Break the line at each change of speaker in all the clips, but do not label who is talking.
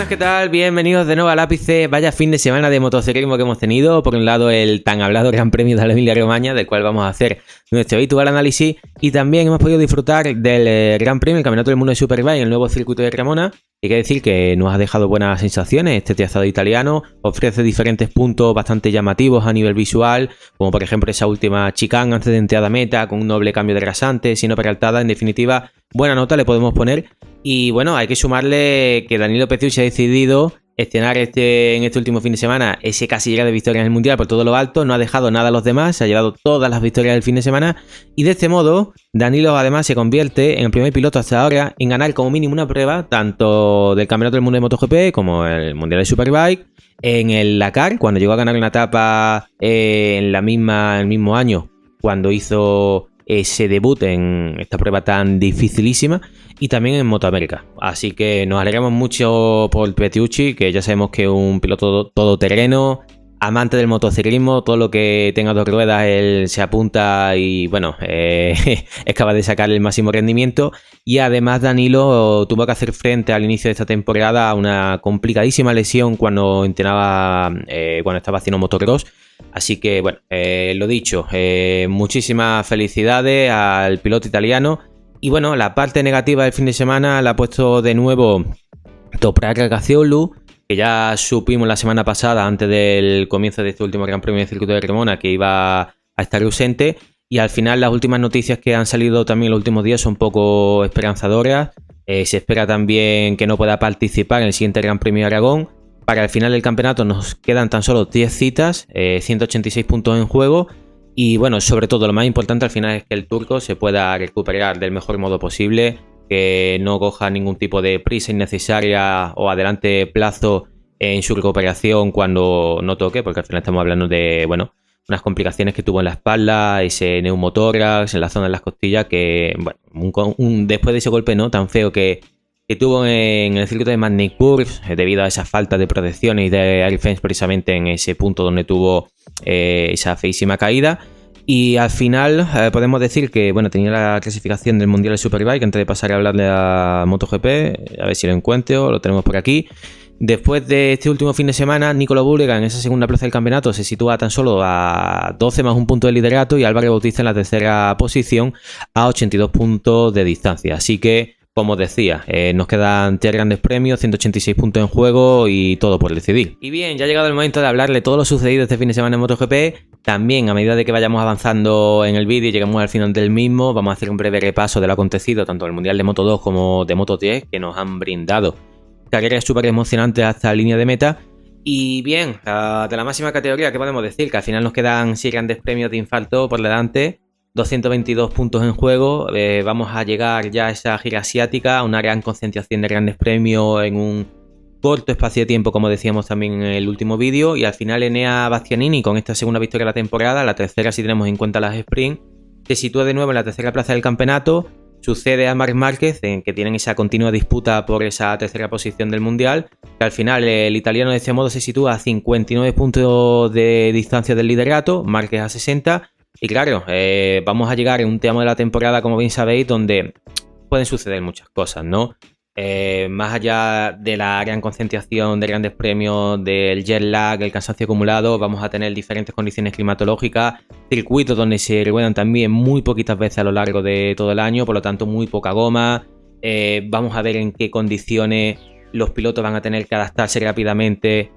¿Qué tal? Bienvenidos de nuevo al Ápice. Vaya fin de semana de motociclismo que hemos tenido. Por un lado, el tan hablado Gran Premio de la Emilia-Romagna, del cual vamos a hacer nuestro habitual análisis. Y también hemos podido disfrutar del Gran Premio, el Campeonato del Mundo de Superbike, el nuevo circuito de Cremona. Hay que decir que nos ha dejado buenas sensaciones. Este trazado italiano ofrece diferentes puntos bastante llamativos a nivel visual, como por ejemplo esa última chicane antes de entrada a meta, con un doble cambio de rasante, sino peraltada. En definitiva, buena nota le podemos poner. Y bueno, hay que sumarle que Danilo Petrucci ha decidido escenar en este último fin de semana ese casi llega de victorias en el Mundial por todo lo alto, no ha dejado nada a los demás, se ha llevado todas las victorias del fin de semana y de este modo Danilo además se convierte en el primer piloto hasta ahora en ganar como mínimo una prueba tanto del Campeonato del Mundo de MotoGP como el Mundial de Superbike, en el Dakar cuando llegó a ganar una etapa en el mismo año cuando hizo ese debut en esta prueba tan dificilísima y también en Motoamérica. Así que nos alegramos mucho por Petrucci, que ya sabemos que es un piloto todoterreno, amante del motociclismo, todo lo que tenga dos ruedas él se apunta y bueno, es capaz de sacar el máximo rendimiento. Y además Danilo tuvo que hacer frente al inicio de esta temporada a una complicadísima lesión cuando entrenaba, cuando estaba haciendo motocross. Así que bueno, lo dicho, muchísimas felicidades al piloto italiano. Y bueno, la parte negativa del fin de semana la ha puesto de nuevo Toprak Razgatlioglu, que ya supimos la semana pasada, antes del comienzo de este último Gran Premio del circuito de Cremona, que iba a estar ausente. Y al final las últimas noticias que han salido también los últimos días son un poco esperanzadoras. Se espera también que no pueda participar en el siguiente Gran Premio de Aragón. Para el final del campeonato nos quedan tan solo 10 citas, 186 puntos en juego. Y bueno, sobre todo lo más importante al final es que el turco se pueda recuperar del mejor modo posible, que no coja ningún tipo de prisa innecesaria o adelante plazo en su recuperación cuando no toque, porque al final estamos hablando de, bueno, unas complicaciones que tuvo en la espalda, ese neumotórax en la zona de las costillas, que bueno, después de ese golpe no tan feo que tuvo en el circuito de Magny-Cours, debido a esa falta de protección y de air fence precisamente en ese punto donde tuvo esa feísima caída. Y al final podemos decir que bueno, tenía la clasificación del Mundial de Superbike. Antes de pasar a hablarle a MotoGP, a ver si lo encuentro, lo tenemos por aquí. Después de este último fin de semana, Nicolò Burega en esa segunda plaza del campeonato se sitúa tan solo a 12 más un punto de liderato y Álvaro Bautista en la tercera posición a 82 puntos de distancia. Así que, como os decía, nos quedan 3 grandes premios, 186 puntos en juego y todo por decidir. Y bien, ya ha llegado el momento de hablarle todo lo sucedido este fin de semana en MotoGP. También, a medida de que vayamos avanzando en el vídeo y lleguemos al final del mismo, vamos a hacer un breve repaso de lo acontecido tanto en el Mundial de Moto2 como de Moto10, que nos han brindado carreras súper emocionantes hasta la línea de meta. Y bien, de la máxima categoría, ¿qué podemos decir? Que al final nos quedan 6 grandes premios de infarto por delante, 222 puntos en juego. Vamos a llegar ya a esa gira asiática, a una gran concentración de grandes premios en un corto espacio de tiempo, como decíamos también en el último vídeo. Y al final Enea Bastianini, con esta segunda victoria de la temporada, la tercera si tenemos en cuenta las sprint, se sitúa de nuevo en la tercera plaza del campeonato. Sucede a Marc Márquez, en que tienen esa continua disputa por esa tercera posición del Mundial, que al final el italiano de este modo se sitúa a 59 puntos de distancia del liderato, Márquez a 60. Y claro, vamos a llegar en un tramo de la temporada, como bien sabéis, donde pueden suceder muchas cosas, ¿no? Más allá de la gran concentración de grandes premios, del jet lag, el cansancio acumulado, vamos a tener diferentes condiciones climatológicas, circuitos donde se ruedan también muy poquitas veces a lo largo de todo el año, por lo tanto muy poca goma. Vamos a ver en qué condiciones los pilotos van a tener que adaptarse rápidamente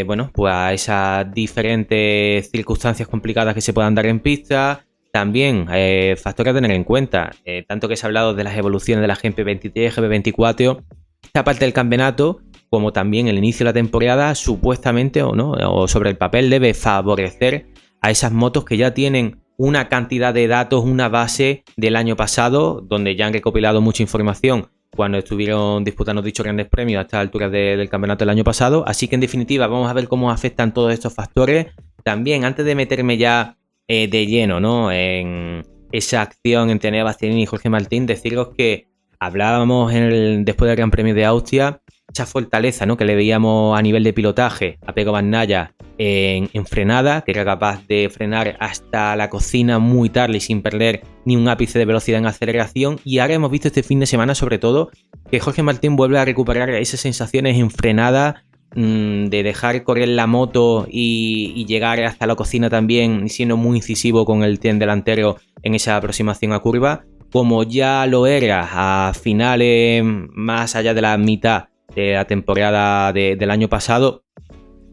bueno, pues a esas diferentes circunstancias complicadas que se puedan dar en pista. También factores a tener en cuenta, tanto que se ha hablado de las evoluciones de la GP23, GP24, esta parte del campeonato, como también el inicio de la temporada, supuestamente o no, o sobre el papel, debe favorecer a esas motos que ya tienen una cantidad de datos, una base del año pasado, donde ya han recopilado mucha información cuando estuvieron disputando dichos grandes premios a estas alturas del campeonato del año pasado. Así que en definitiva vamos a ver cómo afectan todos estos factores. También, antes de meterme ya de lleno, ¿no?, en esa acción entre Enea Bastianini y Jorge Martín, deciros que hablábamos después del Gran Premio de Austria esa fortaleza, ¿no?, que le veíamos a nivel de pilotaje a Pecco Bagnaia en frenada, que era capaz de frenar hasta la cocina muy tarde y sin perder ni un ápice de velocidad en aceleración. Y ahora hemos visto este fin de semana, sobre todo, que Jorge Martín vuelve a recuperar esas sensaciones en frenada, de dejar correr la moto y llegar hasta la cocina también, siendo muy incisivo con el tren delantero en esa aproximación a curva, como ya lo era a finales, más allá de la mitad de la temporada del año pasado,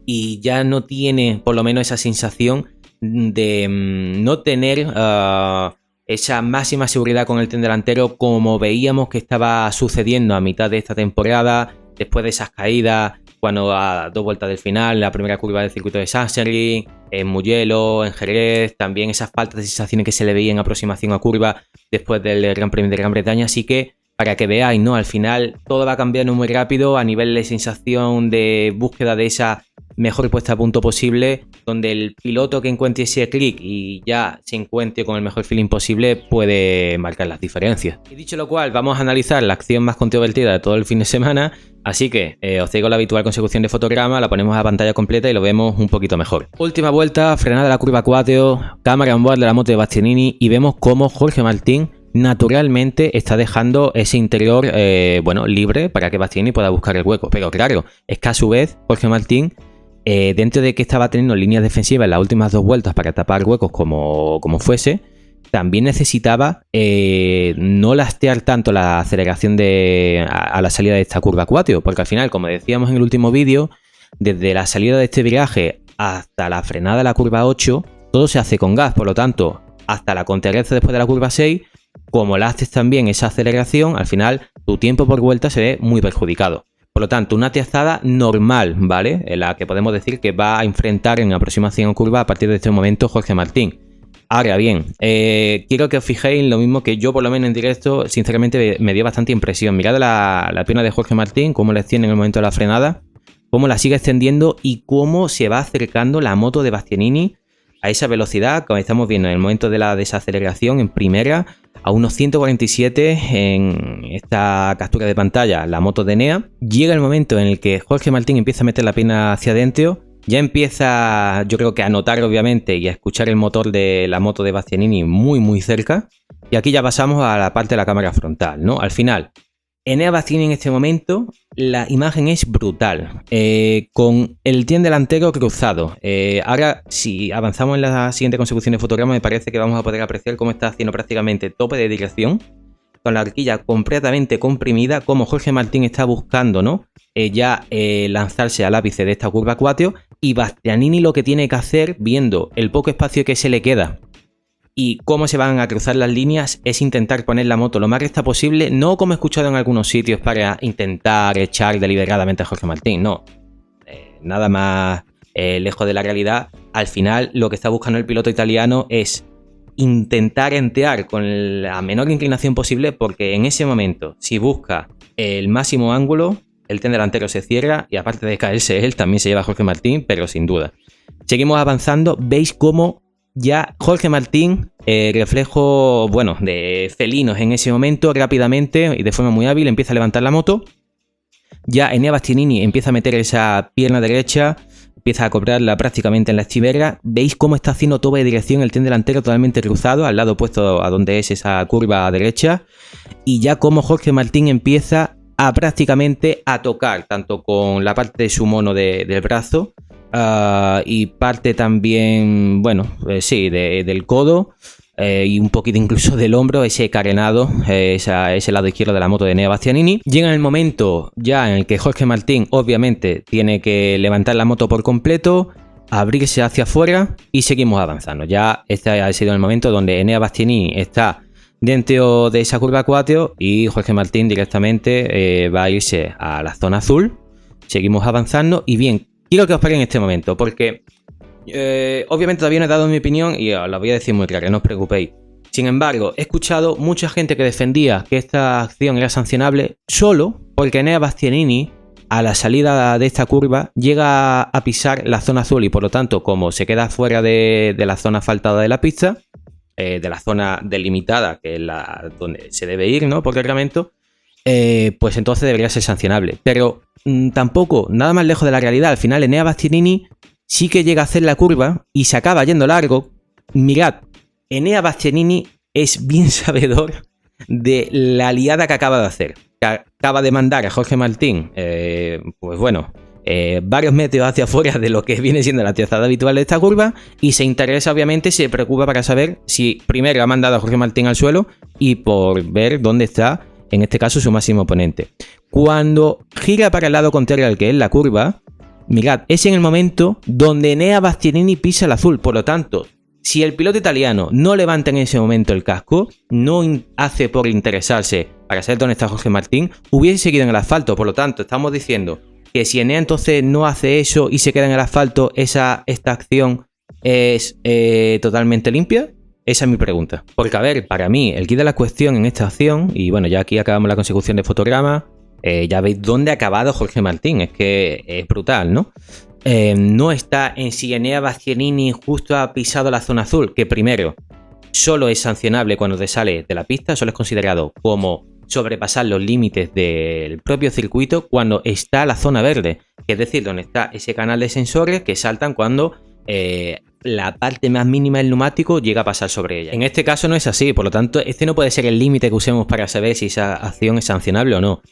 y ya no tiene por lo menos esa sensación de no tener esa máxima seguridad con el tren delantero como veíamos que estaba sucediendo a mitad de esta temporada, después de esas caídas, cuando a 2 vueltas del final, la primera curva del circuito de Sachsenring, en Mugello, en Jerez, también esas faltas de sensaciones que se le veía en aproximación a curva después del Gran Premio de Gran Bretaña. Así que, para que veáis, ¿no?, al final todo va cambiando muy rápido a nivel de sensación, de búsqueda de esa mejor puesta a punto posible, donde el piloto que encuentre ese clic y ya se encuentre con el mejor feeling posible puede marcar las diferencias. Y dicho lo cual, vamos a analizar la acción más controvertida de todo el fin de semana, así que os traigo la habitual consecución de fotograma, la ponemos a pantalla completa y lo vemos un poquito mejor. Última vuelta, frenada de la curva 4, cámara on board de la moto de Bastianini y vemos cómo Jorge Martín naturalmente está dejando ese interior libre para que Bastianini pueda buscar el hueco. Pero claro, es que a su vez Jorge Martín, dentro de que estaba teniendo líneas defensivas en las últimas 2 vueltas para tapar huecos como fuese, también necesitaba no lastear tanto la aceleración a la salida de esta curva 4, porque al final, como decíamos en el último vídeo, desde la salida de este viraje hasta la frenada de la curva 8, todo se hace con gas. Por lo tanto, hasta la contrarreloj después de la curva 6, como lastes también esa aceleración, al final tu tiempo por vuelta se ve muy perjudicado. Por lo tanto, una trazada normal, ¿vale?, en la que podemos decir que va a enfrentar en aproximación a curva a partir de este momento Jorge Martín. Ahora bien, quiero que os fijéis en lo mismo que yo, por lo menos en directo, sinceramente me dio bastante impresión. Mirad la pierna de Jorge Martín, cómo la extiende en el momento de la frenada, cómo la sigue extendiendo y cómo se va acercando la moto de Bastianini a esa velocidad, como estamos viendo en el momento de la desaceleración en primera, a unos 147 en esta captura de pantalla, la moto de Enea. Llega el momento en el que Jorge Martín empieza a meter la pierna hacia adentro, ya empieza, yo creo que a notar obviamente y a escuchar el motor de la moto de Bastianini muy cerca, y aquí ya pasamos a la parte de la cámara frontal, ¿no? Al final, Enea Bastianini en este momento, la imagen es brutal, con el tren delantero cruzado. Ahora, si avanzamos en la siguiente consecución de fotogramas, me parece que vamos a poder apreciar cómo está haciendo prácticamente tope de dirección, con la horquilla completamente comprimida, como Jorge Martín está buscando, ¿no?, lanzarse al ápice de esta curva 4, y Bastianini lo que tiene que hacer, viendo el poco espacio que se le queda y cómo se van a cruzar las líneas, es intentar poner la moto lo más recta posible, no como he escuchado en algunos sitios para intentar echar deliberadamente a Jorge Martín, no, nada más lejos de la realidad. Al final lo que está buscando el piloto italiano es intentar entear con la menor inclinación posible, porque en ese momento, si busca el máximo ángulo, el tren delantero se cierra y aparte de caerse él, también se lleva a Jorge Martín, pero sin duda. Seguimos avanzando, veis cómo ya Jorge Martín, reflejo de felinos en ese momento, rápidamente y de forma muy hábil empieza a levantar la moto. Ya Enea Bastianini empieza a meter esa pierna derecha, empieza a cobrarla prácticamente en la estribera. Veis cómo está haciendo toda de dirección el tren delantero totalmente cruzado al lado opuesto a donde es esa curva derecha, y ya como Jorge Martín empieza a prácticamente a tocar tanto con la parte de su mono del brazo, y parte también, del codo, y un poquito incluso del hombro, ese carenado, ese lado izquierdo de la moto de Enea Bastianini. Llega el momento ya en el que Jorge Martín obviamente tiene que levantar la moto por completo, abrirse hacia afuera y seguimos avanzando. Ya este ha sido el momento donde Enea Bastianini está dentro de esa curva 4 y Jorge Martín directamente va a irse a la zona azul. Seguimos avanzando y bien, quiero que os pare en este momento porque obviamente todavía no he dado mi opinión y os la voy a decir muy clara, no os preocupéis. Sin embargo, he escuchado mucha gente que defendía que esta acción era sancionable solo porque Enea Bastianini a la salida de esta curva llega a pisar la zona azul y por lo tanto, como se queda fuera de la zona asfaltada de la pista, de la zona delimitada, que es donde se debe ir, ¿no?, por reglamento, pues entonces debería ser sancionable. Pero tampoco, nada más lejos de la realidad. Al final Enea Bastianini sí que llega a hacer la curva y se acaba yendo largo. Mirad, Enea Bastianini es bien sabedor de la liada que acaba de hacer. Que acaba de mandar a Jorge Martín, pues bueno, varios metros hacia afuera de lo que viene siendo la trazada habitual de esta curva, y se interesa, obviamente, se preocupa para saber si primero ha mandado a Jorge Martín al suelo y por ver dónde está, en este caso, su máximo oponente. Cuando gira para el lado contrario al que es la curva, mirad, es en el momento donde Enea Bastianini pisa el azul. Por lo tanto, si el piloto italiano no levanta en ese momento el casco, no hace por interesarse para saber dónde está Jorge Martín, hubiese seguido en el asfalto. Por lo tanto, estamos diciendo que si Enea entonces no hace eso y se queda en el asfalto, esta acción es totalmente limpia. Esa es mi pregunta. Porque, a ver, para mí, el quid de la cuestión en esta acción, y bueno, ya aquí acabamos la consecución de fotograma, ya veis dónde ha acabado Jorge Martín, es que es brutal, ¿no? No está en si Enea Bastianini justo ha pisado la zona azul, que primero, solo es sancionable cuando te sale de la pista, solo es considerado como sobrepasar los límites del propio circuito cuando está la zona verde, es decir, donde está ese canal de sensores que saltan cuando la parte más mínima del neumático llega a pasar sobre ella. En este caso no es así, por lo tanto, este no puede ser el límite que usemos para saber si esa acción es sancionable o no.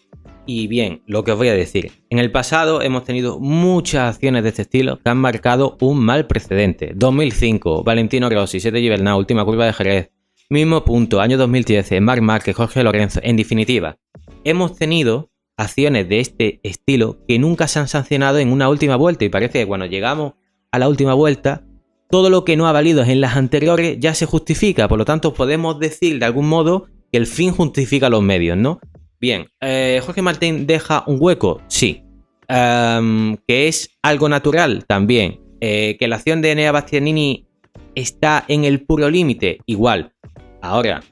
Y bien, lo que os voy a decir, en el pasado hemos tenido muchas acciones de este estilo que han marcado un mal precedente. 2005, Valentino Rossi, 7 Gibernau, última curva de Jerez. Mismo punto, año 2013, Marc Márquez, Jorge Lorenzo. En definitiva, hemos tenido acciones de este estilo que nunca se han sancionado en una última vuelta, y parece que cuando llegamos a la última vuelta, todo lo que no ha valido en las anteriores ya se justifica. Por lo tanto, podemos decir de algún modo que el fin justifica los medios, ¿no? Bien, Jorge Martín deja un hueco, sí. Que es algo natural también. Que la acción de Enea Bastianini está en el puro límite, igual. Ahora,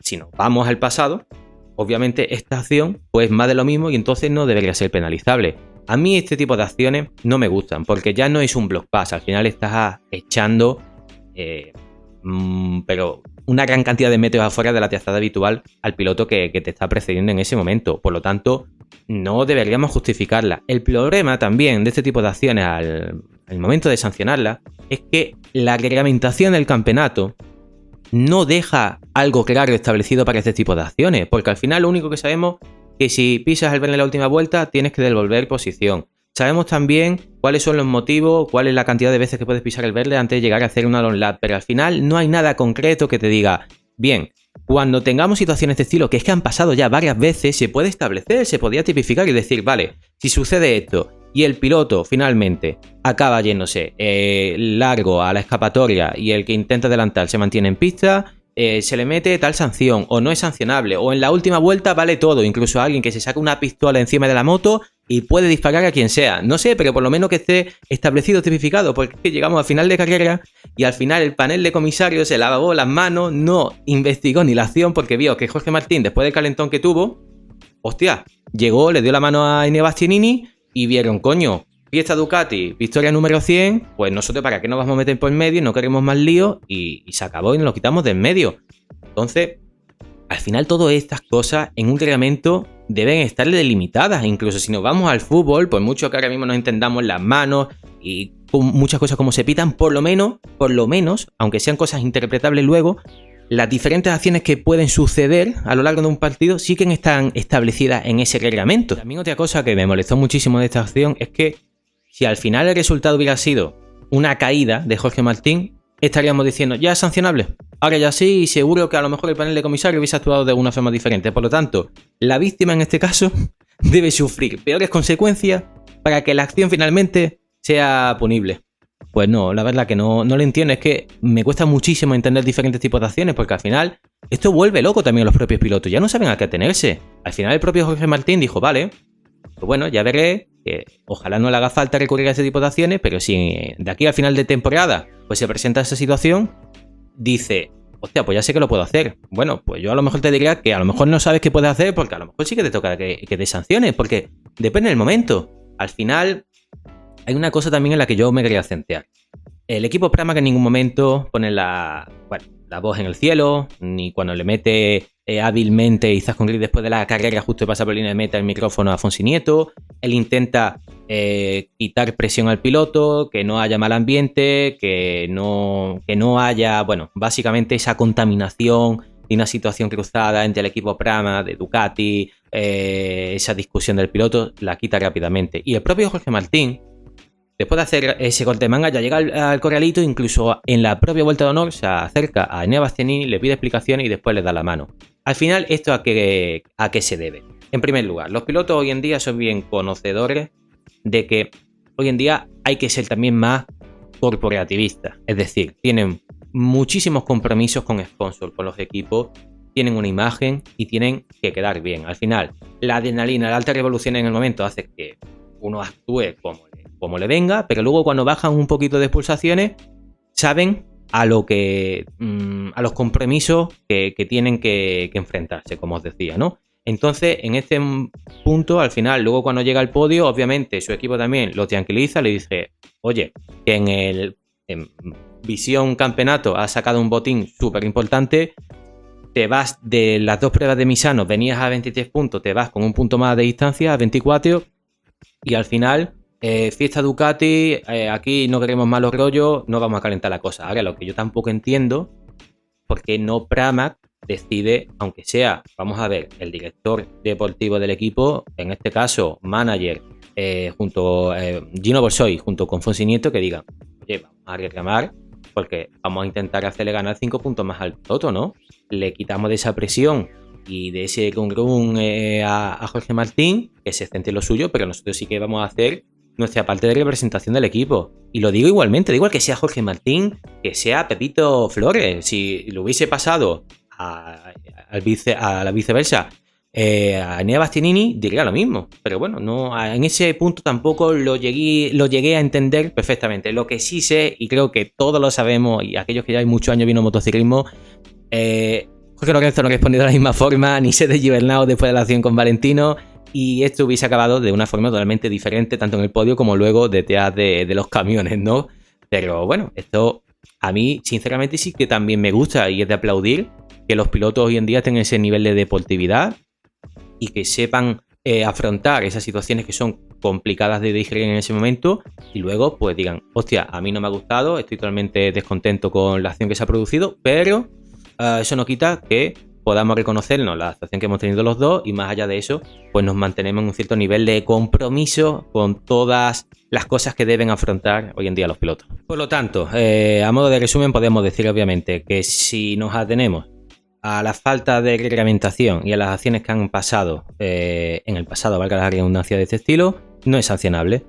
si nos vamos al pasado, obviamente esta acción pues más de lo mismo y entonces no debería ser penalizable. A mí este tipo de acciones no me gustan porque ya no es un block pass, al final estás echando pero una gran cantidad de metros afuera de la trazada habitual al piloto que te está precediendo en ese momento. Por lo tanto, no deberíamos justificarla. El problema también de este tipo de acciones al momento de sancionarla es que la reglamentación del campeonato no deja algo claro establecido para este tipo de acciones, porque al final lo único que sabemos es que si pisas el verde en la última vuelta tienes que devolver posición. Sabemos también cuáles son los motivos, cuál es la cantidad de veces que puedes pisar el verde antes de llegar a hacer una long lap, pero al final no hay nada concreto que te diga, bien, cuando tengamos situaciones de estilo, que es que han pasado ya varias veces, se puede establecer, se podría tipificar y decir, vale, si sucede esto y el piloto finalmente acaba yéndose largo a la escapatoria y el que intenta adelantar se mantiene en pista, se le mete tal sanción, o no es sancionable, o en la última vuelta vale todo, incluso a alguien que se saca una pistola encima de la moto y puede disparar a quien sea, no sé, pero por lo menos que esté establecido, tipificado, porque es que llegamos al final de carrera y al final el panel de comisarios se lavó las manos, no investigó ni la acción porque vio que Jorge Martín, después del calentón que tuvo, hostia, llegó, le dio la mano a Enea Bastianini y vieron, coño, fiesta Ducati, victoria número 100, pues nosotros para qué nos vamos a meter por el medio, no queremos más lío y se acabó y nos lo quitamos de en medio. Entonces, al final todas estas cosas en un reglamento deben estar delimitadas, incluso si nos vamos al fútbol, por mucho que ahora mismo nos entendamos las manos y muchas cosas como se pitan, por lo menos, aunque sean cosas interpretables luego, las diferentes acciones que pueden suceder a lo largo de un partido sí que están establecidas en ese reglamento. También otra cosa que me molestó muchísimo de esta acción es que si al final el resultado hubiera sido una caída de Jorge Martín, estaríamos diciendo, ya es sancionable. Ahora ya sí, y seguro que a lo mejor el panel de comisarios hubiese actuado de una forma diferente. Por lo tanto, la víctima en este caso debe sufrir peores consecuencias para que la acción finalmente sea punible. Pues no, la verdad que no lo entiendo. Es que me cuesta muchísimo entender diferentes tipos de acciones porque al final esto vuelve loco también a los propios pilotos. Ya no saben a qué atenerse. Al final el propio Jorge Martín dijo, vale, pues bueno, ya veré. Ojalá no le haga falta recurrir a ese tipo de acciones, pero si de aquí al final de temporada pues se presenta esa situación, dice, hostia, pues ya sé que lo puedo hacer. Bueno, pues yo a lo mejor te diría que a lo mejor no sabes qué puedes hacer porque a lo mejor sí que te toca que te sanciones, porque depende del momento. Al final hay una cosa también en la que yo me quería centrar. El equipo Pramac en ningún momento pone la... Bueno, la voz en el cielo, ni cuando le mete hábilmente Izaskun Gris después de la carrera justo pasa por línea de meta el micrófono a Fonsi Nieto. Él intenta quitar presión al piloto, que no haya mal ambiente, que no haya, bueno, básicamente esa contaminación de una situación cruzada entre el equipo Prama, de Ducati, esa discusión del piloto, la quita rápidamente. Y el propio Jorge Martín, después de hacer ese corte de manga, ya llega al corralito, incluso en la propia vuelta de honor se acerca a Enea Bastianini, le pide explicaciones y después le da la mano. Al final, ¿esto a qué se debe? En primer lugar, los pilotos hoy en día son bien conocedores de que hoy en día hay que ser también más corporativistas. Es decir, tienen muchísimos compromisos con sponsors, con los equipos, tienen una imagen y tienen que quedar bien. Al final, la adrenalina, la alta revolución en el momento hace que uno actúe como le venga, pero luego cuando bajan un poquito de pulsaciones, saben a los compromisos que tienen que enfrentarse, como os decía, ¿no? Entonces, en este punto, al final, luego cuando llega al podio, obviamente su equipo también lo tranquiliza, le dice, oye, que en Visión Campeonato has sacado un botín súper importante, te vas de las 2 pruebas de Misano, venías a 23 puntos, te vas con un punto más de distancia, a 24, y al final, fiesta Ducati, aquí no queremos malos rollos, no vamos a calentar la cosa. Ahora, lo que yo tampoco entiendo, porque no Pramac decide, aunque sea, vamos a ver, el director deportivo del equipo, en este caso, manager, Gino Bolsoi, junto con Fonsi Nieto, que digan, oye, vamos a reclamar, porque vamos a intentar hacerle ganar 5 puntos más al piloto, ¿no? Le quitamos de esa presión y de ese run a Jorge Martín, que se centre en lo suyo, pero nosotros sí que vamos a hacer nuestra parte de representación del equipo. Y lo digo igualmente, da igual que sea Jorge Martín, que sea Pepito Flores. Si lo hubiese pasado a la viceversa, a Enea Bastianini, diría lo mismo. Pero bueno, no, en ese punto tampoco lo llegué a entender perfectamente. Lo que sí sé, y creo que todos lo sabemos, y aquellos que ya hay muchos años viendo motociclismo, Jorge Lorenzo no ha respondido de la misma forma, ni se de Gibernau después de la acción con Valentino, y esto hubiese acabado de una forma totalmente diferente, tanto en el podio como luego detrás de los camiones, ¿no? Pero bueno, esto a mí sinceramente sí que también me gusta y es de aplaudir que los pilotos hoy en día tengan ese nivel de deportividad y que sepan afrontar esas situaciones que son complicadas de digerir en ese momento y luego pues digan, hostia, a mí no me ha gustado, estoy totalmente descontento con la acción que se ha producido, pero eso no quita que podamos reconocernos la actuación que hemos tenido los dos y más allá de eso, pues nos mantenemos en un cierto nivel de compromiso con todas las cosas que deben afrontar hoy en día los pilotos. Por lo tanto, a modo de resumen podemos decir obviamente que si nos atenemos a la falta de reglamentación y a las acciones que han pasado en el pasado, valga la redundancia de este estilo, no es sancionable.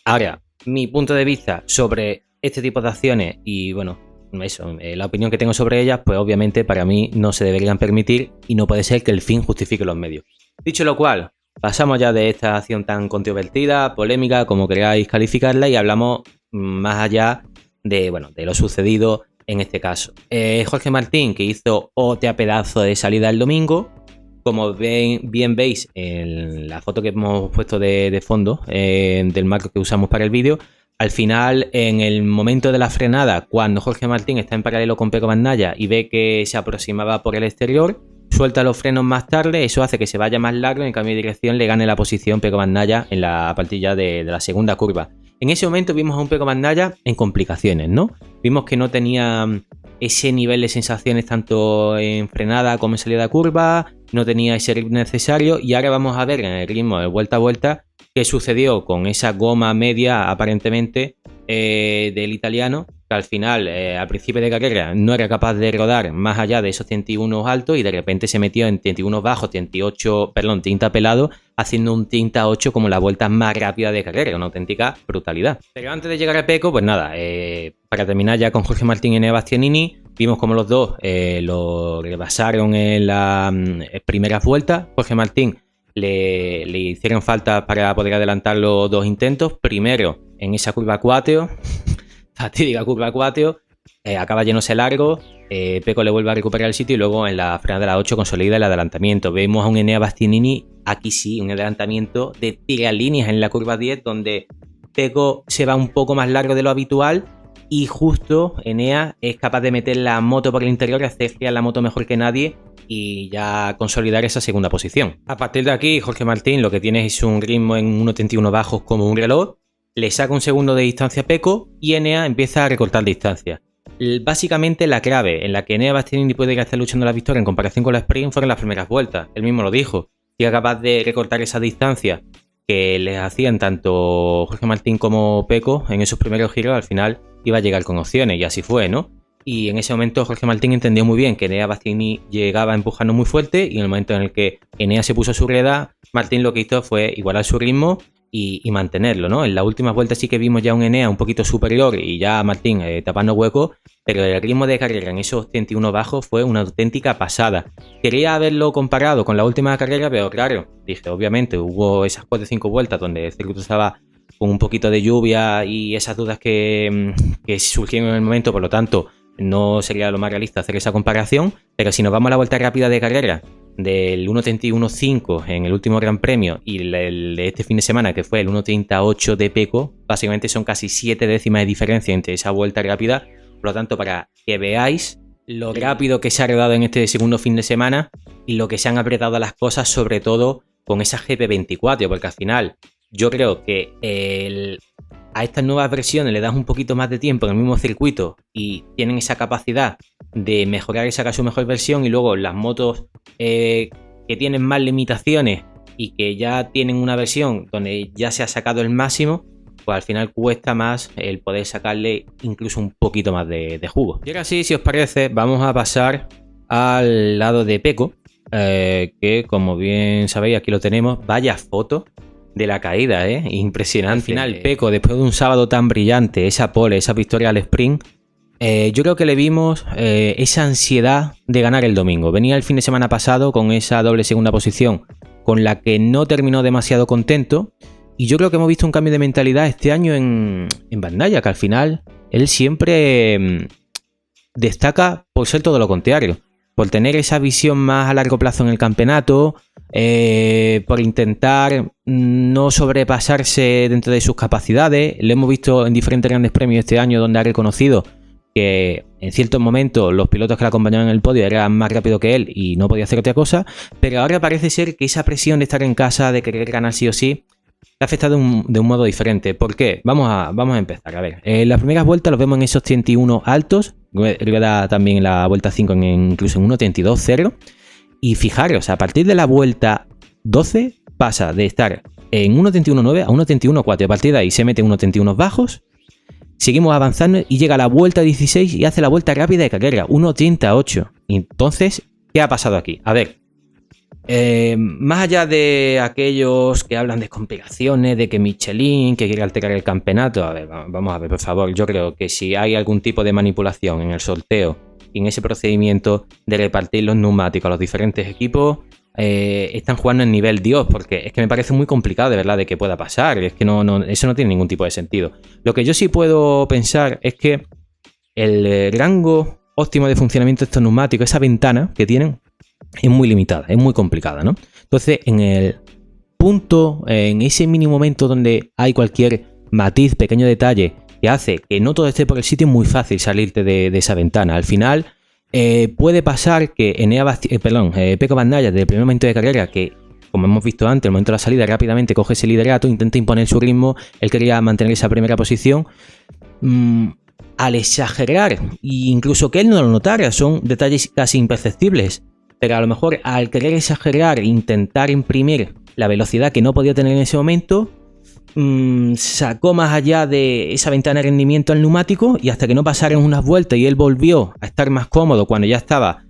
Ahora, mi punto de vista sobre este tipo de acciones y bueno, eso, la opinión que tengo sobre ellas, pues obviamente para mí no se deberían permitir y no puede ser que el fin justifique los medios. Dicho lo cual, pasamos ya de esta acción tan controvertida, polémica, como queráis calificarla, y hablamos más allá de lo sucedido en este caso. Jorge Martín, que hizo otro pedazo de salida el domingo, como bien veis en la foto que hemos puesto de fondo del marco que usamos para el vídeo. Al final, en el momento de la frenada, cuando Jorge Martín está en paralelo con Pecco Bagnaia y ve que se aproximaba por el exterior, suelta los frenos más tarde, eso hace que se vaya más largo y en cambio de dirección le gane la posición Pecco Bagnaia en la partida de la segunda curva. En ese momento vimos a un Pecco Bagnaia en complicaciones, ¿no? Vimos que no tenía ese nivel de sensaciones tanto en frenada como en salida de curva, no tenía ese ritmo necesario y ahora vamos a ver en el ritmo de vuelta a vuelta qué sucedió con esa goma media aparentemente del italiano, que al final, al principio de carrera, no era capaz de rodar más allá de esos 31 altos y de repente se metió en 31 bajos, 30 pelado, haciendo un 38 como la vuelta más rápida de carrera, una auténtica brutalidad. Pero antes de llegar a Pecco, pues nada, para terminar ya con Jorge Martín y Enea Bastianini, vimos como los dos lo rebasaron en las primeras vueltas. Jorge Martín le hicieron falta para poder adelantar los dos intentos. Primero, en esa curva 4, fatídica curva 4, acaba yéndose largo, Pecco le vuelve a recuperar el sitio y luego en la frenada de la 8 consolida el adelantamiento. Vemos a un Enea Bastianini, aquí sí, un adelantamiento de tiralíneas en la curva 10, donde Pecco se va un poco más largo de lo habitual y justo Enea es capaz de meter la moto por el interior, hacer girar la moto mejor que nadie y ya consolidar esa segunda posición. A partir de aquí, Jorge Martín lo que tiene es un ritmo en 1.81 bajos como un reloj, le saca un segundo de distancia a Pecco y Enea empieza a recortar distancia. Básicamente la clave en la que Enea Bastianini puede estar luchando la victoria en comparación con la sprint fueron las primeras vueltas. Él mismo lo dijo, si era capaz de recortar esa distancia que les hacían tanto Jorge Martín como Pecco en esos primeros giros, al final iba a llegar con opciones y así fue, ¿no? Y en ese momento Jorge Martín entendió muy bien que Enea Bastianini llegaba empujando muy fuerte y en el momento en el que Enea se puso a su rueda, Martín lo que hizo fue igualar su ritmo y mantenerlo, ¿no? En la última vuelta sí que vimos ya un Enea un poquito superior y ya Martín tapando huecos, pero el ritmo de carrera en esos 81 bajos fue una auténtica pasada. Quería haberlo comparado con la última carrera, pero claro, dije, obviamente hubo esas 4 o 5 vueltas donde el circuito estaba con un poquito de lluvia y esas dudas que surgieron en el momento, por lo tanto no sería lo más realista hacer esa comparación, pero si nos vamos a la vuelta rápida de carrera del 1.31.5 en el último Gran Premio y el de este fin de semana que fue el 1.38 de Pecco, básicamente son casi 7 décimas de diferencia entre esa vuelta rápida, por lo tanto para que veáis lo rápido que se ha rodado en este segundo fin de semana y lo que se han apretado las cosas, sobre todo con esa GP24, porque al final yo creo que a estas nuevas versiones le das un poquito más de tiempo en el mismo circuito y tienen esa capacidad de mejorar y sacar su mejor versión, y luego las motos que tienen más limitaciones y que ya tienen una versión donde ya se ha sacado el máximo, pues al final cuesta más el poder sacarle incluso un poquito más de jugo. Y ahora sí, si os parece, vamos a pasar al lado de Pecco, que como bien sabéis aquí lo tenemos. Vaya foto de la caída, impresionante. Al final Pecco, después de un sábado tan brillante, esa pole, esa victoria al sprint, yo creo que le vimos esa ansiedad de ganar el domingo. Venía el fin de semana pasado con esa doble segunda posición con la que no terminó demasiado contento, y yo creo que hemos visto un cambio de mentalidad este año en Bagnaia, que al final él siempre destaca por ser todo lo contrario, por tener esa visión más a largo plazo en el campeonato, por intentar no sobrepasarse dentro de sus capacidades. Lo hemos visto en diferentes grandes premios este año donde ha reconocido que en ciertos momentos los pilotos que le acompañaban en el podio eran más rápidos que él y no podía hacer otra cosa, pero ahora parece ser que esa presión de estar en casa, de querer ganar sí o sí, le ha afectado de un modo diferente. ¿Por qué? Vamos a empezar. A ver, en las primeras vueltas los vemos en esos 31 altos, da también en la vuelta 5 incluso en 1.32.0, y fijaros, a partir de la vuelta 12 pasa de estar en 1.31.9 a 1.31.4, a partir de ahí se mete en 1.31 bajos. Seguimos avanzando y llega a la vuelta 16 y hace la vuelta rápida de carrera, 1.88. Entonces, ¿qué ha pasado aquí? A ver, más allá de aquellos que hablan de conspiraciones, de que Michelin, que quiere alterar el campeonato, a ver, vamos a ver, por favor, yo creo que si hay algún tipo de manipulación en el sorteo y en ese procedimiento de repartir los neumáticos a los diferentes equipos, están jugando en nivel Dios, porque es que me parece muy complicado de verdad de que pueda pasar. Es que eso no tiene ningún tipo de sentido. Lo que yo sí puedo pensar es que el rango óptimo de funcionamiento de estos neumáticos, esa ventana que tienen, es muy limitada, es muy complicada, ¿no? Entonces, en el punto, en ese mínimo momento donde hay cualquier matiz, pequeño detalle que hace que no todo esté por el sitio, es muy fácil salirte de esa ventana. Al final puede pasar que Pecco Bagnaia, desde el primer momento de carrera, que como hemos visto antes, el momento de la salida rápidamente coge ese liderato, intenta imponer su ritmo, él quería mantener esa primera posición. Al exagerar, e incluso que él no lo notara, son detalles casi imperceptibles, pero a lo mejor al querer exagerar e intentar imprimir la velocidad que no podía tener en ese momento, sacó más allá de esa ventana de rendimiento al neumático, y hasta que no pasaron unas vueltas y él volvió a estar más cómodo cuando ya estaba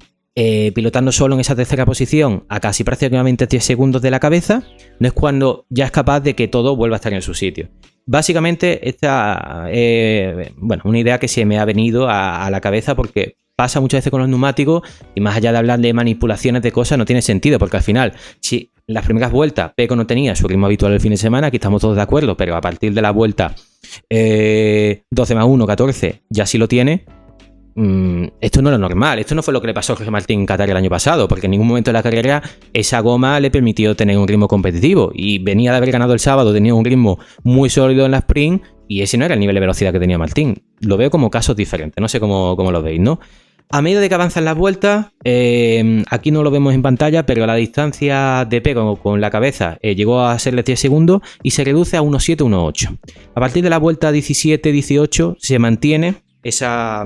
pilotando solo en esa tercera posición a casi prácticamente 10 segundos de la cabeza, no es cuando ya es capaz de que todo vuelva a estar en su sitio. Básicamente esta una idea que se me ha venido a la cabeza, porque pasa muchas veces con los neumáticos y más allá de hablar de manipulaciones de cosas no tiene sentido, porque al final si en las primeras vueltas Pecco no tenía su ritmo habitual el fin de semana, aquí estamos todos de acuerdo, pero a partir de la vuelta 12 más 1, 14 ya sí lo tiene. Esto no es lo normal, esto no fue lo que le pasó a Jorge Martín en Qatar el año pasado, porque en ningún momento de la carrera esa goma le permitió tener un ritmo competitivo, y venía de haber ganado el sábado, tenía un ritmo muy sólido en la sprint y ese no era el nivel de velocidad que tenía Martín. lo veo como casos diferentes, no sé cómo lo veis, ¿no? A medida de que avanzan las vueltas, aquí no lo vemos en pantalla, pero la distancia de Pecco con la cabeza llegó a serle 10 segundos y se reduce a 1.7, 1.8. A partir de la vuelta 17-18 se mantiene esa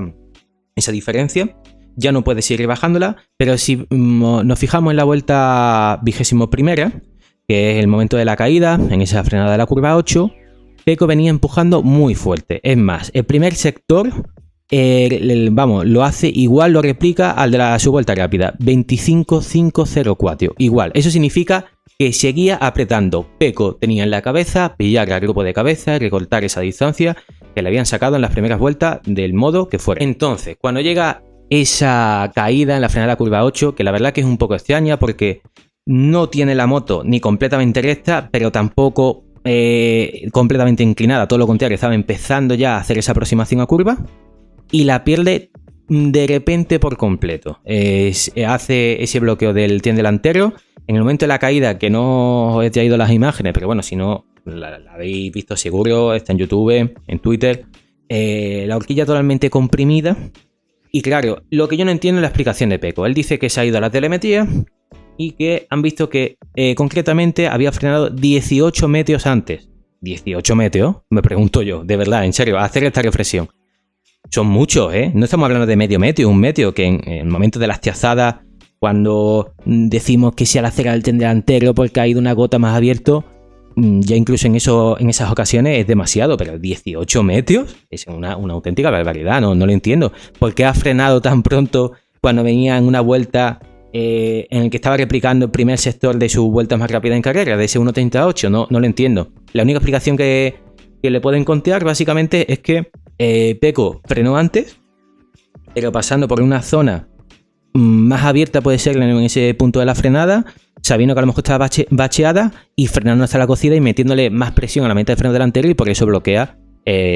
diferencia, ya no puede seguir bajándola, pero si nos fijamos en la vuelta 21ª, que es el momento de la caída, en esa frenada de la curva 8, Pecco venía empujando muy fuerte. Es más, el primer sector... lo hace igual, lo replica al de su vuelta rápida, 25.504, igual. Eso significa que seguía apretando. Pecco tenía en la cabeza pillar al grupo de cabeza, recortar esa distancia que le habían sacado en las primeras vueltas del modo que fuera. Entonces, cuando llega esa caída en la frenada de la curva 8, que la verdad que es un poco extraña porque no tiene la moto ni completamente recta, pero tampoco completamente inclinada, todo lo contrario, estaba empezando ya a hacer esa aproximación a curva. Y la pierde de repente por completo. Hace ese bloqueo del tren delantero. En el momento de la caída, que no os he traído las imágenes, pero bueno, si no la habéis visto seguro, está en YouTube, en Twitter. La horquilla totalmente comprimida. Y claro, lo que yo no entiendo es la explicación de Pecco. Él dice que se ha ido a la telemetría y que han visto que concretamente había frenado 18 metros antes. ¿18 metros? Me pregunto yo, de verdad, en serio, hacer esta reflexión. Son muchos, ¿eh? No estamos hablando de medio metro, un metro, que en el momento de las tiazadas, cuando decimos que si al hacer el tren delantero porque ha ido una gota más abierto, ya incluso en esas ocasiones es demasiado, pero 18 metros es una auténtica barbaridad, no lo entiendo. ¿Por qué ha frenado tan pronto cuando venía en una vuelta en el que estaba replicando el primer sector de su vuelta más rápida en carrera, de ese 1.38? No lo entiendo. La única explicación que le puedo encontrar básicamente es que Pecco frenó antes, pero pasando por una zona más abierta, puede ser en ese punto de la frenada, sabiendo que a lo mejor estaba bacheada y frenando hasta la cocida y metiéndole más presión a la meta de freno delantero y por eso bloquea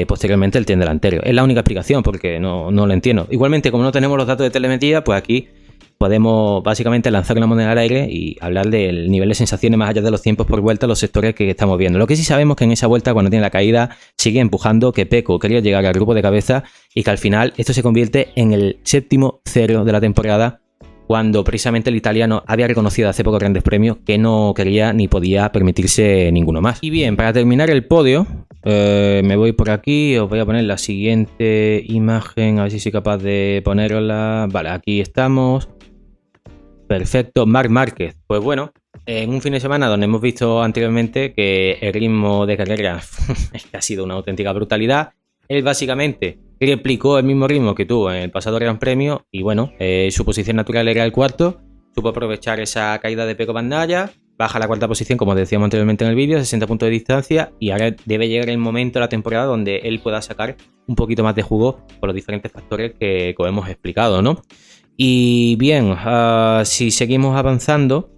posteriormente el tren delantero. Es la única explicación porque no lo entiendo. Igualmente, como no tenemos los datos de telemetría, pues aquí podemos básicamente lanzar una moneda al aire y hablar del nivel de sensaciones más allá de los tiempos por vuelta, los sectores que estamos viendo. Lo que sí sabemos es que en esa vuelta, cuando tiene la caída, sigue empujando, que Pecco quería llegar al grupo de cabeza y que al final esto se convierte en el 7º cero de la temporada, cuando precisamente el italiano había reconocido hace poco grandes premios que no quería ni podía permitirse ninguno más. Y bien, para terminar el podio, me voy por aquí, os voy a poner la siguiente imagen, a ver si soy capaz de ponerla. Vale, aquí estamos. Perfecto, Marc Márquez. Pues bueno, en un fin de semana donde hemos visto anteriormente que el ritmo de carrera es que ha sido una auténtica brutalidad. Él básicamente replicó el mismo ritmo que tuvo en el pasado Gran Premio y bueno, su posición natural era el cuarto. Supo aprovechar esa caída de Pecco Bagnaia, baja a la cuarta posición, como decíamos anteriormente en el vídeo, 60 puntos de distancia, y ahora debe llegar el momento de la temporada donde él pueda sacar un poquito más de jugo por los diferentes factores que hemos explicado, ¿no? Y bien, si seguimos avanzando,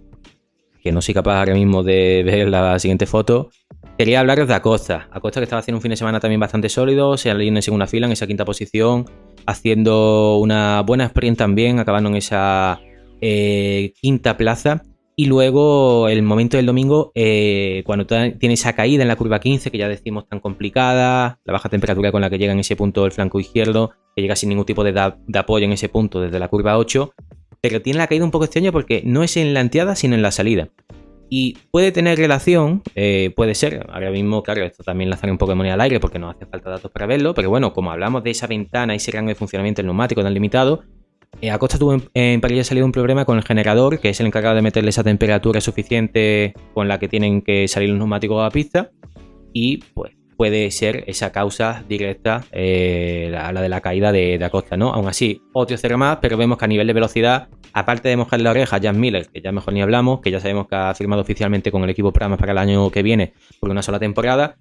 que no soy capaz ahora mismo de ver la siguiente foto, quería hablaros de Acosta. Acosta, que estaba haciendo un fin de semana también bastante sólido, se alineó en segunda fila, en esa quinta posición, haciendo una buena sprint también, acabando en esa quinta plaza. Y luego el momento del domingo, cuando tiene esa caída en la curva 15, que ya decimos tan complicada, la baja temperatura con la que llega en ese punto del flanco izquierdo, que llega sin ningún tipo de apoyo en ese punto desde la curva 8, pero tiene la caída un poco extraña porque no es en la entrada sino en la salida. Y puede tener relación, puede ser, ahora mismo, claro, esto también lanzaré un poco de moneda al aire porque no hace falta datos para verlo, pero bueno, como hablamos de esa ventana y ese rango de funcionamiento del neumático tan limitado, Acosta tuvo en parrilla de salida un problema con el generador, que es el encargado de meterle esa temperatura suficiente con la que tienen que salir los neumáticos a la pista, y pues puede ser esa causa directa, la de la caída de Acosta, ¿no? Aún así, otro cero más, pero vemos que a nivel de velocidad, aparte de mojarle la oreja a Jan Miller, que ya mejor ni hablamos, que ya sabemos que ha firmado oficialmente con el equipo Pramac para el año que viene por una sola temporada,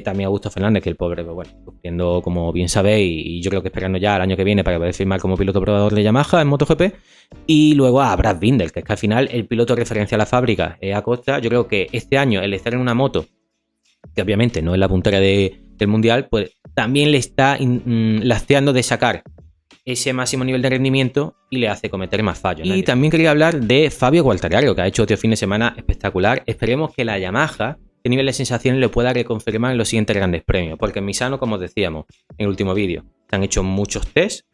también Augusto Fernández, que el pobre, pues bueno, sufriendo como bien sabéis, y yo creo que esperando ya el año que viene para poder firmar como piloto probador de Yamaha en MotoGP, y luego a Brad Binder, que es que al final el piloto de referencia a la fábrica es Acosta. Yo creo que este año el estar en una moto, que obviamente no es la puntera del mundial, pues también le está laceando de sacar ese máximo nivel de rendimiento y le hace cometer más fallos. Y también quería hablar de Fabio Quartararo, que ha hecho otro fin de semana espectacular. Esperemos que la Yamaha qué nivel de sensaciones le pueda reconfirmar en los siguientes grandes premios. Porque en Misano, como os decíamos en el último vídeo, se han hecho muchos tests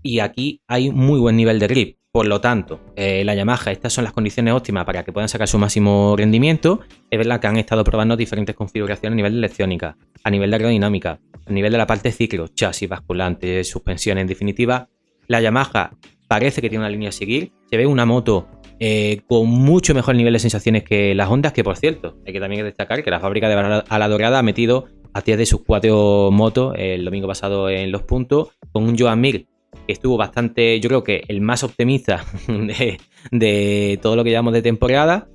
y aquí hay muy buen nivel de grip. Por lo tanto, la Yamaha, estas son las condiciones óptimas para que puedan sacar su máximo rendimiento. Es verdad que han estado probando diferentes configuraciones a nivel de electrónica, a nivel de aerodinámica, a nivel de la parte ciclo, chasis, basculante, suspensión. En definitiva, la Yamaha parece que tiene una línea a seguir. Se ve una moto con mucho mejor nivel de sensaciones que las Hondas, que por cierto, hay que también destacar que la fábrica de Ala Dorada ha metido a 10 de sus 4 motos el domingo pasado en los puntos, con un Joan Mir que estuvo bastante, yo creo que el más optimista de todo lo que llevamos de temporada,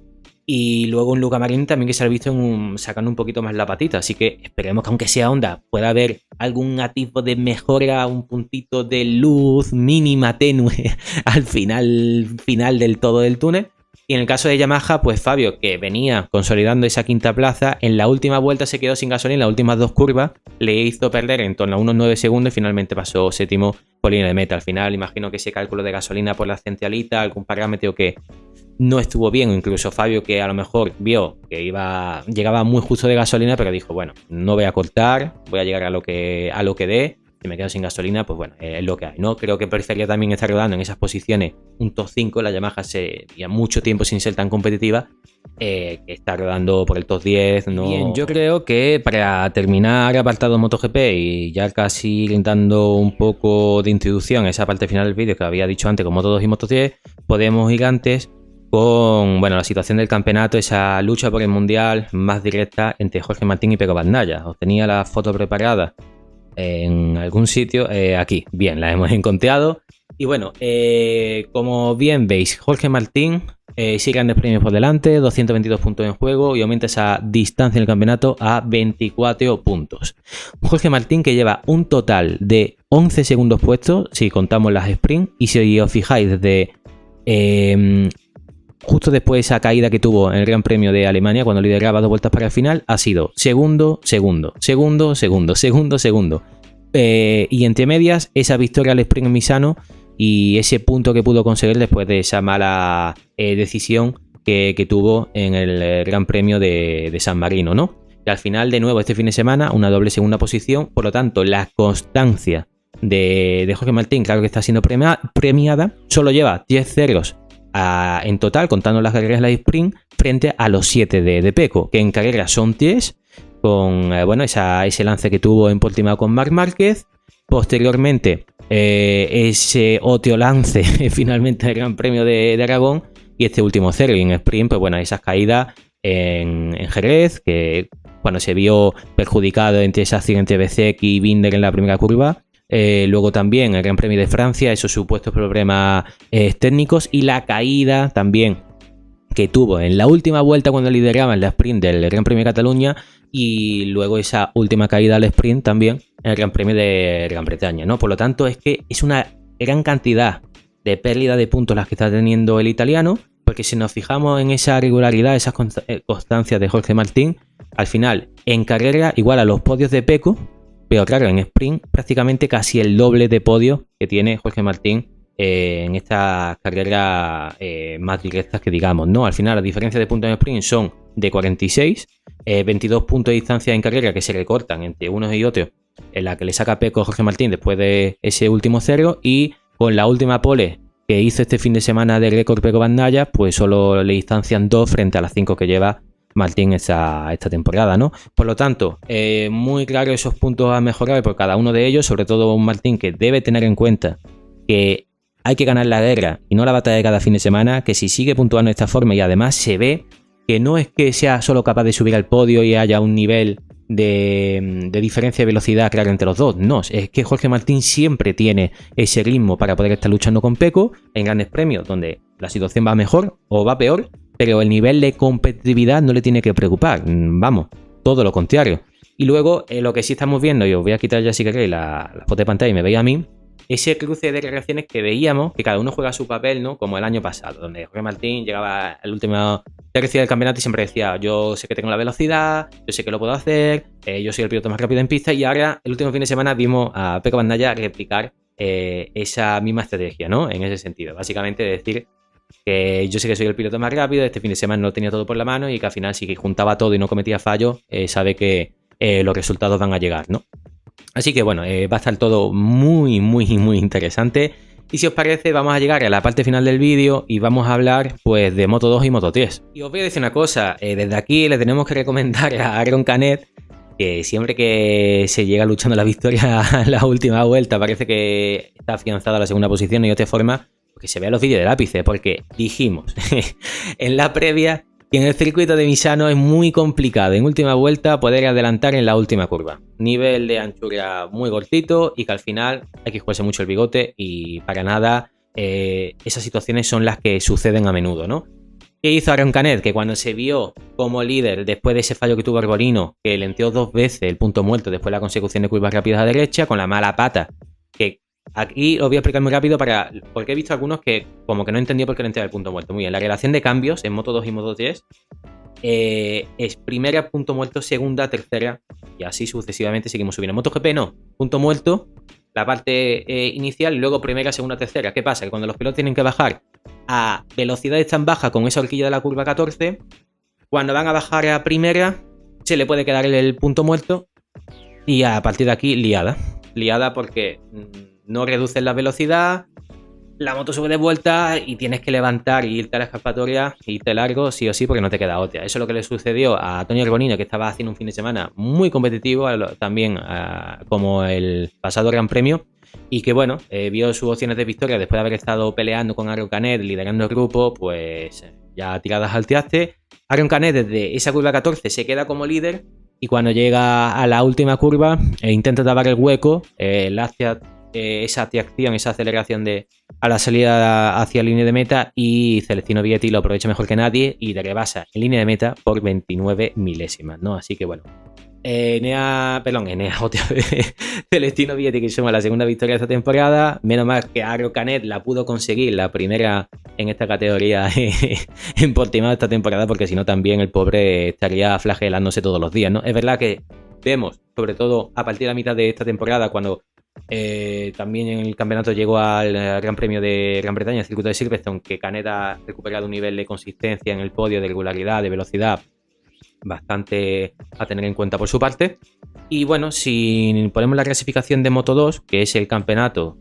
y luego un Luca Marini también que se ha visto sacando un poquito más la patita, así que esperemos que aunque sea Honda pueda haber algún atisbo de mejora, un puntito de luz mínima, tenue al final del todo del túnel. Y en el caso de Yamaha, pues Fabio, que venía consolidando esa quinta plaza, en la última vuelta se quedó sin gasolina, en las últimas 2 curvas le hizo perder en torno a unos 9 segundos y finalmente pasó séptimo por línea de meta. Al final, imagino que ese cálculo de gasolina por la centralita, algún parámetro que no estuvo bien, o incluso Fabio, que a lo mejor vio que llegaba muy justo de gasolina, pero dijo, bueno, no voy a cortar, voy a llegar a lo que dé. Si me quedo sin gasolina, pues bueno, es lo que hay, ¿no? Creo que preferiría también estar rodando en esas posiciones un top 5. La Yamaha se lleva mucho tiempo sin ser tan competitiva, que está rodando por el top 10, ¿no? Bien, yo creo que para terminar apartado MotoGP y ya casi dando un poco de introducción a esa parte final del vídeo que había dicho antes con Moto2 y Moto10, podemos ir antes con, bueno, la situación del campeonato, esa lucha por el mundial más directa entre Jorge Martín y Pecco Bagnaia. Os tenía la foto preparada en algún sitio, aquí, bien, la hemos encontrado. Y bueno, como bien veis, Jorge Martín sigue grandes premios por delante, 222 puntos en juego y aumenta esa distancia en el campeonato a 24 puntos. Jorge Martín que lleva un total de 11 segundos puestos, si contamos las sprint, y si os fijáis desde justo después de esa caída que tuvo en el Gran Premio de Alemania, cuando lideraba 2 vueltas para el final, ha sido segundo. Y entre medias, esa victoria al sprint en Misano y ese punto que pudo conseguir después de esa mala decisión que tuvo en el Gran Premio de San Marino, ¿no? Y al final, de nuevo, este fin de semana, una doble segunda posición. Por lo tanto, la constancia de Jorge Martín, claro que está siendo premiada. Solo lleva 10 ceros en total, contando las carreras de la sprint, frente a los 7 de Pecco, que en carreras son 10, con bueno, ese lance que tuvo en Portimao con Marc Márquez. Posteriormente, ese otro lance finalmente del Gran Premio de Aragón, y este último cero. Y en sprint, pues bueno, esas caídas en Jerez, que cuando se vio perjudicado entre ese accidente de Bezzecchi y Binder en la primera curva. Luego también el Gran Premio de Francia, esos supuestos problemas técnicos, y la caída también que tuvo en la última vuelta cuando lideraba en la sprint del Gran Premio de Cataluña, y luego esa última caída al sprint también en el Gran Premio de Gran Bretaña, ¿no? Por lo tanto, es que es una gran cantidad de pérdida de puntos las que está teniendo el italiano, porque si nos fijamos en esa regularidad, esas constancias de Jorge Martín, al final en carrera igual a los podios de Pecco, pero claro, en sprint prácticamente casi el doble de podios que tiene Jorge Martín en estas carreras más directas que digamos, ¿no? Al final, la diferencia de puntos en sprint son de 46, 22 puntos de distancia en carrera que se recortan entre unos y otros, en la que le saca Pecco a Jorge Martín después de ese último cero, y con la última pole que hizo este fin de semana de récord Pecco Bagnaia, pues solo le distancian 2 frente a las 5 que lleva Martín esta temporada, ¿no? Por lo tanto, muy claro esos puntos a mejorar por cada uno de ellos, sobre todo un Martín que debe tener en cuenta que hay que ganar la guerra y no la batalla de cada fin de semana, que si sigue puntuando de esta forma y además se ve que no es que sea solo capaz de subir al podio y haya un nivel de diferencia de velocidad claro entre los dos, no, es que Jorge Martín siempre tiene ese ritmo para poder estar luchando con Pecco en grandes premios donde la situación va mejor o va peor, pero el nivel de competitividad no le tiene que preocupar, vamos, todo lo contrario. Y luego lo que sí estamos viendo, y os voy a quitar ya si queréis la foto de pantalla y me veis a mí, ese cruce de reacciones que veíamos, que cada uno juega su papel, ¿no? Como el año pasado, donde Jorge Martín llegaba al último tercio del campeonato y siempre decía, yo sé que tengo la velocidad, yo sé que lo puedo hacer, yo soy el piloto más rápido en pista, y ahora el último fin de semana vimos a Pecco Bagnaia replicar esa misma estrategia, ¿no? En ese sentido, básicamente decir que yo sé que soy el piloto más rápido, este fin de semana no tenía todo por la mano y que al final si juntaba todo y no cometía fallos, sabe que los resultados van a llegar, ¿no? Así que bueno, va a estar todo muy interesante. Y si os parece, vamos a llegar a la parte final del vídeo y vamos a hablar pues de Moto 2 y Moto 3. Y os voy a decir una cosa, desde aquí le tenemos que recomendar a Aron Canet que siempre que se llega luchando la victoria en la última vuelta parece que está afianzada a la segunda posición y de otra forma, que se vean los vídeos del ápice, porque dijimos en la previa que en el circuito de Misano es muy complicado en última vuelta poder adelantar en la última curva. Nivel de anchura muy cortito y que al final hay que jugarse mucho el bigote y para nada esas situaciones son las que suceden a menudo, ¿no? ¿Qué hizo Aron Canet? Que cuando se vio como líder después de ese fallo que tuvo Arbolino, que lenteó 2 veces el punto muerto después de la consecución de curvas rápidas a derecha, con la mala pata, que aquí os voy a explicar muy rápido porque he visto algunos que como que no entendió por qué lenteaba el punto muerto. Muy bien, la relación de cambios en Moto 2 y Moto 3 es primera, punto muerto, segunda, tercera y así sucesivamente seguimos subiendo. En MotoGP no, punto muerto, la parte inicial y luego primera, segunda, tercera. ¿Qué pasa? Que cuando los pilotos tienen que bajar a velocidades tan bajas con esa horquilla de la curva 14, cuando van a bajar a primera se le puede quedar el punto muerto y a partir de aquí liada porque no reduces la velocidad, la moto sube de vuelta y tienes que levantar y irte a la escapatoria e irte largo sí o sí porque no te queda otra. Eso es lo que le sucedió a Tony Arbolino, que estaba haciendo un fin de semana muy competitivo, también como el pasado Gran Premio, y que bueno, vio sus opciones de victoria después de haber estado peleando con Aron Canet, liderando el grupo, pues ya tiradas al traste. Aron Canet desde esa curva 14 se queda como líder y cuando llega a la última curva intenta tapar el hueco, esa tracción, esa aceleración a la salida hacia la línea de meta y Celestino Vietti lo aprovecha mejor que nadie y le rebasa en línea de meta por 29 milésimas, ¿no? Así que bueno, Celestino Vietti que suma la segunda victoria de esta temporada. Menos mal que Aron Canet la pudo conseguir, la primera en esta categoría en Portimao esta temporada, porque si no también el pobre estaría flagelándose todos los días, ¿no? Es verdad que vemos, sobre todo a partir de la mitad de esta temporada, cuando también en el campeonato llegó al Gran Premio de Gran Bretaña, el circuito de Silverstone, que Canet ha recuperado un nivel de consistencia en el podio, de regularidad, de velocidad bastante a tener en cuenta por su parte. Y bueno, si ponemos la clasificación de Moto 2, que es el campeonato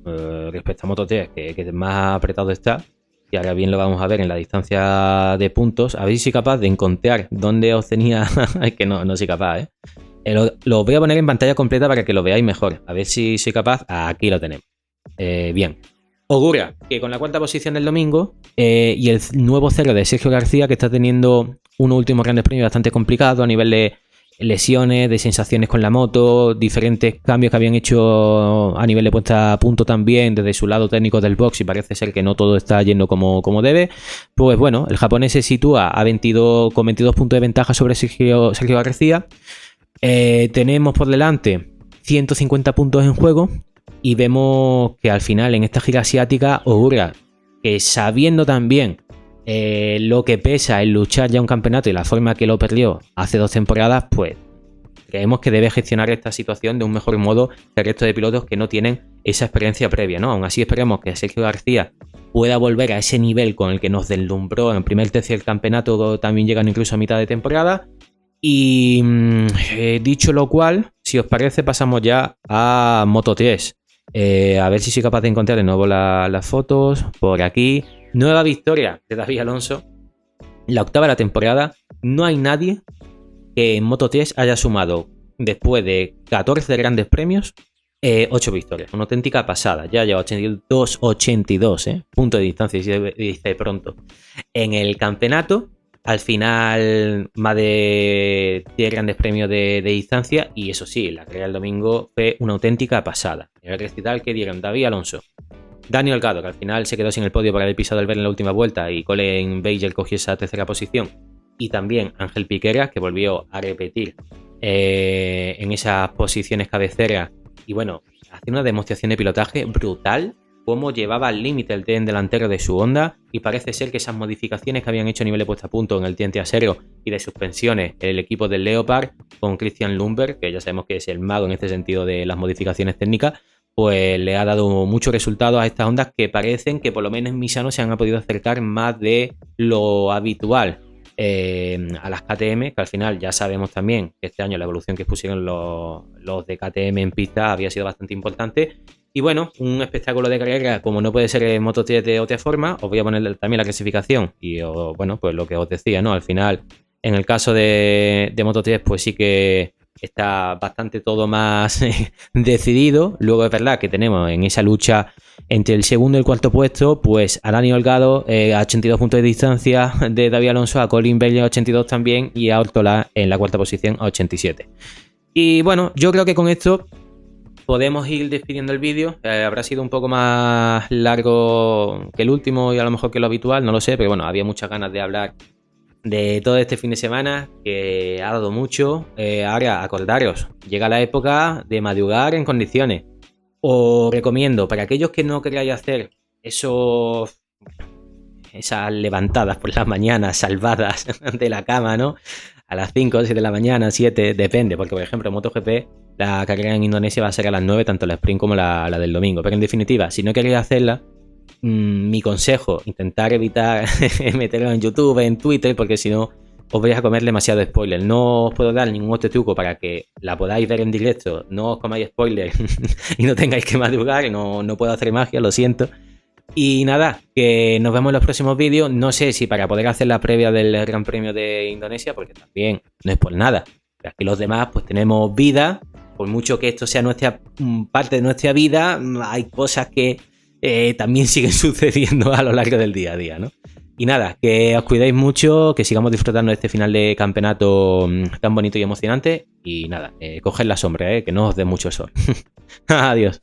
respecto a Moto 3, que más apretado está, y ahora bien lo vamos a ver en la distancia de puntos, a ver si soy capaz de encontrar dónde os tenía. Es que no soy capaz, lo voy a poner en pantalla completa para que lo veáis mejor. A ver si soy capaz. Aquí lo tenemos. Bien. Ogura, que con la cuarta posición del domingo y el nuevo cero de Sergio García, que está teniendo unos últimos grandes premios bastante complicados a nivel de lesiones, de sensaciones con la moto, diferentes cambios que habían hecho a nivel de puesta a punto también desde su lado técnico del box y parece ser que no todo está yendo como debe. Pues bueno, el japonés se sitúa a 22, con 22 puntos de ventaja sobre Sergio García. Tenemos por delante 150 puntos en juego y vemos que al final en esta gira asiática Ogura, que sabiendo también lo que pesa el luchar ya un campeonato y la forma que lo perdió hace 2 temporadas, pues creemos que debe gestionar esta situación de un mejor modo que el resto de pilotos que no tienen esa experiencia previa, ¿no? Aún así esperemos que Sergio García pueda volver a ese nivel con el que nos deslumbró en el primer tercio del campeonato, también llegando incluso a mitad de temporada. Y dicho lo cual, si os parece, pasamos ya a Moto 3. A ver si soy capaz de encontrar de nuevo las fotos por aquí. Nueva victoria de David Alonso, la 8ª de la temporada. No hay nadie que en Moto 3 haya sumado, después de 14 grandes premios, 8 victorias. Una auténtica pasada. Ya lleva 82 puntos de distancia, si se dice pronto, en el campeonato. Al final, más de 10 grandes premios de distancia. Y eso sí, la carrera del domingo fue una auténtica pasada. El recital que dieron David Alonso, Dani Olgado, que al final se quedó sin el podio por haber pisado el verde en la última vuelta, y Colin Baker cogió esa tercera posición. Y también Ángel Piqueras, que volvió a repetir en esas posiciones cabeceras. Y bueno, hace una demostración de pilotaje brutal, cómo llevaba al límite el tren delantero de su Honda, y parece ser que esas modificaciones que habían hecho a nivel de puesta a punto en el tren trasero y de suspensiones el equipo del Leopard con Christian Lundberg, que ya sabemos que es el mago en este sentido de las modificaciones técnicas, pues le ha dado muchos resultados a estas ondas que parecen que por lo menos en Misano se han podido acercar más de lo habitual a las KTM, que al final ya sabemos también que este año la evolución que pusieron los de KTM en pista había sido bastante importante. Y bueno, un espectáculo de carrera como no puede ser en Moto3 de otra forma. Os voy a poner también la clasificación y bueno, pues lo que os decía, ¿no? Al final, en el caso de Moto3, pues sí que está bastante todo más decidido. Luego es verdad que tenemos en esa lucha entre el segundo y el cuarto puesto, pues a Dani Holgado a 82 puntos de distancia de David Alonso, a Colin Bellier a 82 también y a Ortola en la cuarta posición a 87. Y bueno, yo creo que con esto podemos ir despidiendo el vídeo. Habrá sido un poco más largo que el último y a lo mejor que lo habitual, no lo sé, pero bueno, había muchas ganas de hablar de todo este fin de semana que ha dado mucho. Ahora, acordaros, llega la época de madrugar en condiciones. Os recomiendo, para aquellos que no queráis hacer esas levantadas por las mañanas salvadas de la cama, ¿no? A las 5 o 7 de la mañana, 7, depende, porque por ejemplo en MotoGP la carrera en Indonesia va a ser a las 9, tanto la sprint como la del domingo. Pero en definitiva, si no queréis hacerla, mi consejo, intentar evitar meterlo en YouTube, en Twitter, porque si no os vais a comer demasiado spoiler. No os puedo dar ningún otro truco para que la podáis ver en directo, no os comáis spoiler y no tengáis que madrugar, no puedo hacer magia, lo siento. Y nada, que nos vemos en los próximos vídeos. No sé si para poder hacer la previa del Gran Premio de Indonesia, porque también no es por nada. Aquí los demás pues tenemos vida, por mucho que esto sea nuestra parte de nuestra vida, hay cosas que también siguen sucediendo a lo largo del día a día, ¿no? Y nada, que os cuidéis mucho, que sigamos disfrutando de este final de campeonato tan bonito y emocionante. Y nada, coged la sombra, que no os dé mucho sol. Adiós.